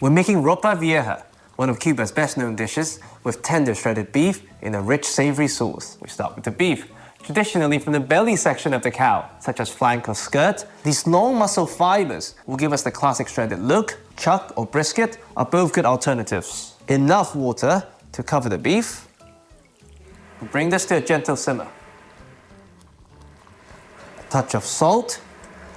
We're making ropa vieja, one of Cuba's best-known dishes, with tender shredded beef in a rich savoury sauce. We start with the beef, traditionally from the belly section of the cow, such as flank or skirt. These long muscle fibres will give us the classic shredded look. Chuck or brisket are both good alternatives. Enough water to cover the beef. Bring this to a gentle simmer. A touch of salt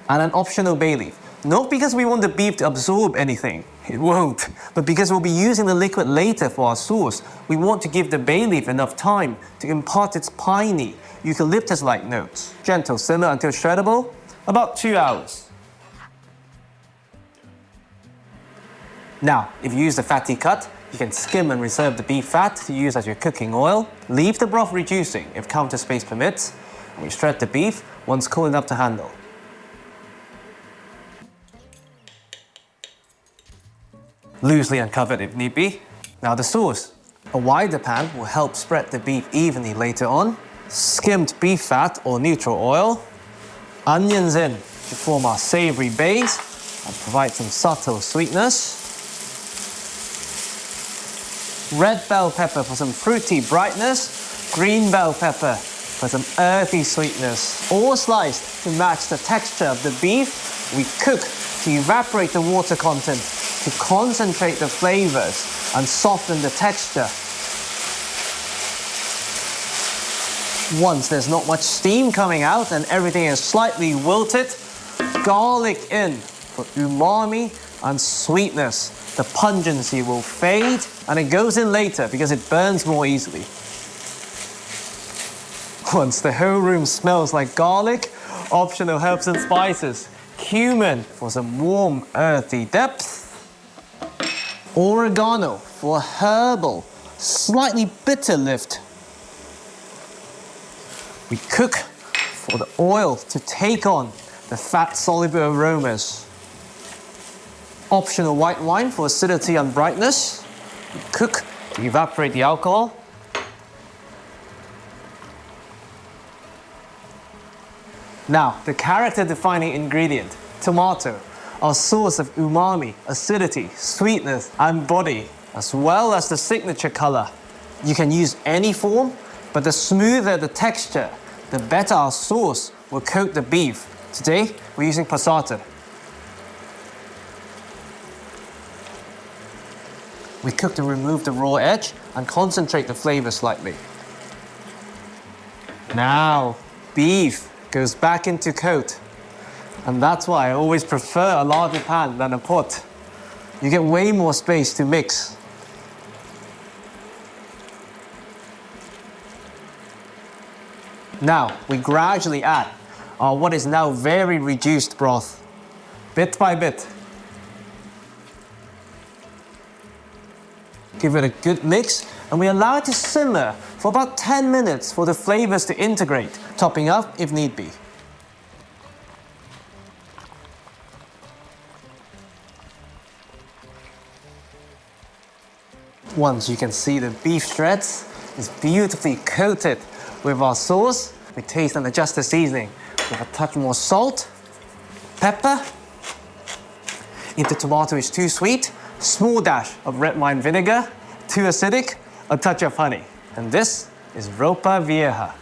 and an optional bay leaf. Not because we want the beef to absorb anything, it won't, but because we'll be using the liquid later for our sauce, we want to give the bay leaf enough time to impart its piney, eucalyptus-like notes. Gentle simmer until shreddable, about 2 hours. Now, if you use the fatty cut, you can skim and reserve the beef fat to use as your cooking oil. Leave the broth reducing if counter space permits, and we shred the beef once cool enough to handle. Loosely uncovered if need be. Now the sauce. A wider pan will help spread the beef evenly later on. Skimmed beef fat or neutral oil. Onions in to form our savoury base and provide some subtle sweetness. Red bell pepper for some fruity brightness. Green bell pepper for some earthy sweetness. All sliced to match the texture of the beef. We cook to evaporate the water content, to concentrate the flavours and soften the texture. Once there's not much steam coming out and everything is slightly wilted, garlic in for umami and sweetness. The pungency will fade and it goes in later because it burns more easily. Once the whole room smells like garlic, optional herbs and spices. Cumin for some warm, earthy depth. Oregano for a herbal, slightly bitter lift. We cook for the oil to take on the fat-soluble aromas. Optional white wine for acidity and brightness. We cook to evaporate the alcohol. Now, the character-defining ingredient, tomato, our source of umami, acidity, sweetness, and body, as well as the signature color. You can use any form, but the smoother the texture, the better our sauce will coat the beef. Today, we're using passata. We cook to remove the raw edge and concentrate the flavor slightly. Now, beef goes back into coat. And that's why I always prefer a larger pan than a pot. You get way more space to mix. Now, we gradually add our what is now very reduced broth, bit by bit. Give it a good mix, and we allow it to simmer for about 10 minutes for the flavors to integrate, topping up if need be. Once you can see the beef shreds is beautifully coated with our sauce, we taste and adjust the seasoning with a touch more salt, pepper. If the tomato is too sweet, small dash of red wine vinegar. Too acidic, a touch of honey. And this is ropa vieja.